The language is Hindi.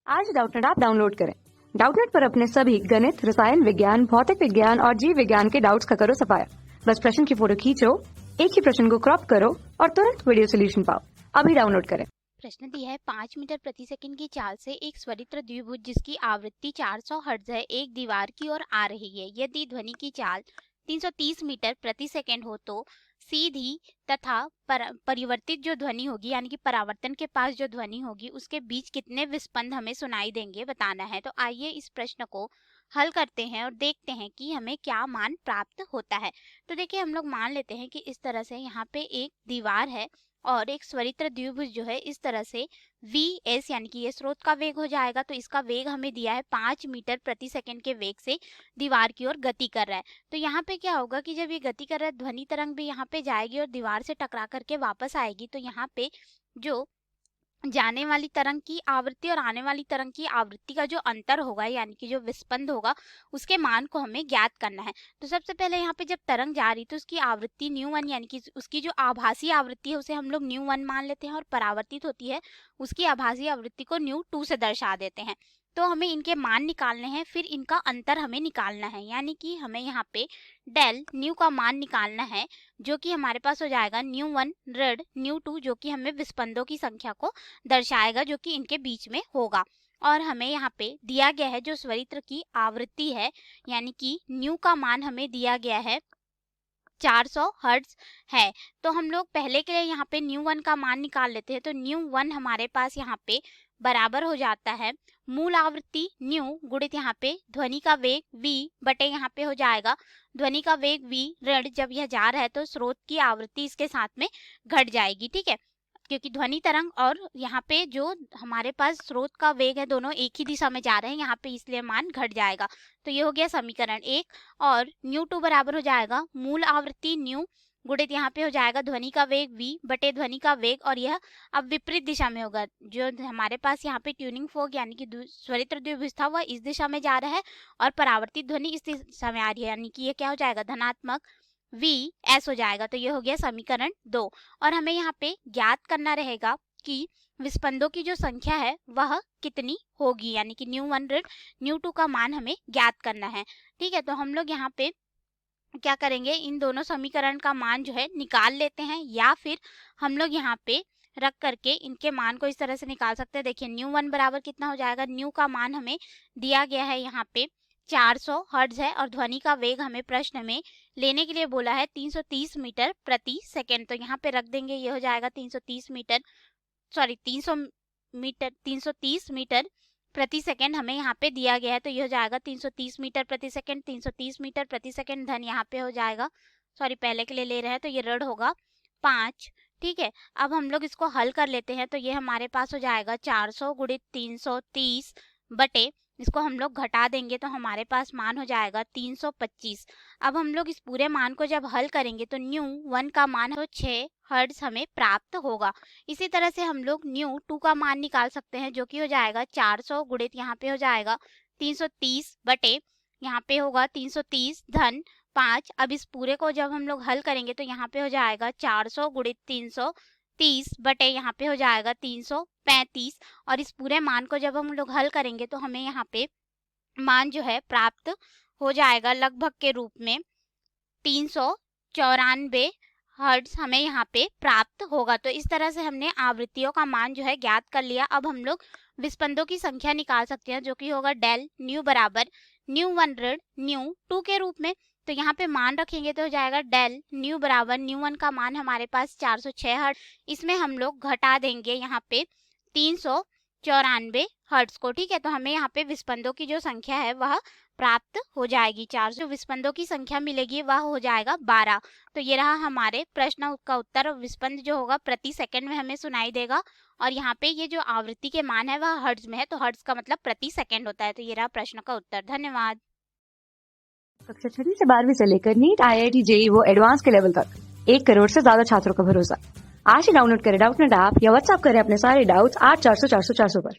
आज डाउटनेट ऐप डाउनलोड करें। डाउटनेट पर अपने सभी गणित, रसायन विज्ञान, भौतिक विज्ञान और जीव विज्ञान के डाउट्स का करो सफाया। बस प्रश्न की फोटो खींचो, एक ही प्रश्न को क्रॉप करो और तुरंत वीडियो सोल्यूशन पाओ। अभी डाउनलोड करें। प्रश्न दिया है 5 मीटर प्रति सेकंड की चाल से एक स्वरित्र द्विभुज जिसकी आवृत्ति 400 हर्ट्ज है एक दीवार की ओर आ रही है। यदि ध्वनि की चाल 330 मीटर प्रति सेकंड हो तो सीधी तथा परिवर्तित जो ध्वनि होगी यानी कि परावर्तन के पास जो ध्वनि होगी उसके बीच कितने विस्पंद हमें सुनाई देंगे बताना है। तो आइए इस प्रश्न को हल करते हैं और देखते हैं कि हमें क्या मान प्राप्त होता है। तो देखिए हम लोग मान लेते हैं कि इस तरह से यहाँ पे एक दीवार है और एक स्वरित्र द्विभुज जो है इस तरह से Vs यानी कि ये स्रोत का वेग हो जाएगा। तो इसका वेग हमें दिया है 5 मीटर प्रति सेकंड के वेग से दीवार की ओर गति कर रहा है। तो यहाँ पे क्या होगा कि जब ये गति कर रहा है ध्वनि तरंग भी यहाँ पे जाएगी और दीवार से टकरा करके वापस आएगी। तो यहाँ पे जो जाने वाली तरंग की आवृत्ति और आने वाली तरंग की आवृत्ति का जो अंतर होगा यानी कि जो विस्पंद होगा उसके मान को हमें ज्ञात करना है। तो सबसे पहले यहाँ पे जब तरंग जा रही तो उसकी आवृत्ति ν1 यानी कि उसकी जो आभासी आवृत्ति है उसे हम लोग ν1 मान लेते हैं और परावर्तित होती है उसकी आभासी आवृत्ति को ν2 से दर्शा देते हैं। तो हमें इनके मान निकालने हैं, फिर इनका अंतर हमें निकालना है यानी कि हमें यहाँ पे डेल न्यू का मान निकालना है जो कि हमारे पास हो जाएगा ν1 ऋण ν2 जो कि हमें विस्पंदों की संख्या को दर्शाएगा जो कि इनके बीच में होगा। और हमें यहाँ पे दिया गया है जो स्वरित्र की आवृत्ति है यानी कि न्यू का मान हमें दिया गया है 400 हर्ट्ज है। तो हम लोग पहले के लिए यहाँ पे ν1 का मान निकाल लेते हैं। तो ν1 हमारे पास यहाँ पे बराबर हो जाता है मूल आवृत्ति न्यू गुणित यहाँ पे ध्वनि का वेग v बटे यहाँ पे हो जाएगा ध्वनि का वेग v ऋण जब यह जा रहा है तो स्रोत की आवृत्ति इसके साथ में घट जाएगी। ठीक है, क्योंकि ध्वनि तरंग और यहाँ पे जो हमारे पास स्रोत का वेग है दोनों एक ही दिशा में जा रहे हैं यहाँ पे, इसलिए मान घट जाएगा। तो ये हो गया समीकरण 1 और ν2 बराबर हो जाएगा मूल आवृत्ति न्यू गुणित यहाँ पे हो जाएगा ध्वनि का वेग v बटे ध्वनि का वेग और यह अब विपरीत दिशा में होगा। जो हमारे पास यहाँ पे ट्यूनिंग फोक यानी कि स्वरित्र द्विभुज था वह इस दिशा में जा रहा है और परावर्तित ध्वनि इस दिशा में आ रही है यानी कि ये क्या हो जाएगा धनात्मक Vs हो जाएगा। तो ये हो गया समीकरण 2 और हमें यहाँ पे ज्ञात करना रहेगा कि विस्पंदों की जो संख्या है वह कितनी होगी यानी कि ν1 ऋण ν2 का मान हमें ज्ञात करना है। ठीक है, तो हम लोग यहाँ पे क्या करेंगे इन दोनों समीकरण का मान जो है निकाल लेते हैं या फिर हम लोग यहाँ पे रख करके इनके मान को इस तरह से निकाल सकते हैं। देखिए ν1 बराबर कितना हो जाएगा, न्यू का मान हमें दिया गया है यहाँ पे 400 हर्ट्ज है और ध्वनि का वेग हमें प्रश्न में लेने के लिए बोला है 330 मीटर प्रति सेकंड। तो यहाँ पे रख देंगे, ये हो जाएगा 330 मीटर 330 मीटर प्रति सेकंड हमें यहाँ पे दिया गया है। तो ये हो जाएगा 330 मीटर प्रति सेकंड 330 मीटर प्रति सेकंड धन यहाँ पे हो जाएगा, पहले के लिए ले रहे हैं तो ये ऋण होगा 5। ठीक है, अब हम लोग इसको हल कर लेते हैं। तो ये हमारे पास हो जाएगा 400 गुणित 330 बटे इसको हम लोग घटा देंगे तो हमारे पास मान हो जाएगा 325। अब हम लोग इस पूरे मान को जब हल करेंगे तो ν1 का मान हो 6 हर्ट्ज हमें प्राप्त होगा। इसी तरह से हम लोग ν2 का मान निकाल सकते हैं जो कि हो जाएगा 400 गुणित यहाँ पे हो जाएगा 330 बटे यहाँ पे होगा 330 धन 5। अब इस पूरे को जब हम लोग हल करेंगे तो यहाँ पे हो जाएगा 400 गुणित 330 बटे यहाँ पे हो जाएगा 335 और इस पूरे मान को जब हम लोग हल करेंगे तो हमें यहाँ पे मान जो है प्राप्त हो जाएगा लगभग के रूप में 394 हर्ट्ज हमें यहाँ पे प्राप्त होगा। तो इस तरह से हमने आवृत्तियों का मान जो है ज्ञात कर लिया। अब हम लोग विस्पंदों की संख्या निकाल सकते हैं जो कि होगा डेल न्यू बराबर ν1 ऋण ν2 के रूप में। तो यहाँ पे मान रखेंगे तो हो जाएगा डेल न्यू बराबर ν1 का मान हमारे पास 406 हर्ट्ज, इसमें हम लोग घटा देंगे यहाँ पे 394 हर्ट्ज को। ठीक है, तो हमें यहाँ पे विस्पंदों की जो संख्या है वह प्राप्त हो जाएगी 400 विस्पंदों की संख्या मिलेगी वह हो जाएगा 12। तो ये रहा हमारे प्रश्न का उत्तर। विस्पंद जो होगा प्रति सेकंड में हमें सुनाई देगा और यहाँ पे ये जो आवृत्ति के मान है वह हर्ट्ज में है तो हर्ट्ज का मतलब प्रति सेकंड होता है। तो ये रहा प्रश्न का उत्तर। धन्यवाद। कक्षा 6 से 12वीं से लेकर नीट, IIT, JEE वो एडवांस के लेवल तक 1 करोड़ से ज्यादा छात्रों का भरोसा। आज ही डाउनलोड करें डाउटनेट ऐप या व्हाट्सएप करें अपने सारे डाउट्स 8400 400 400 पर।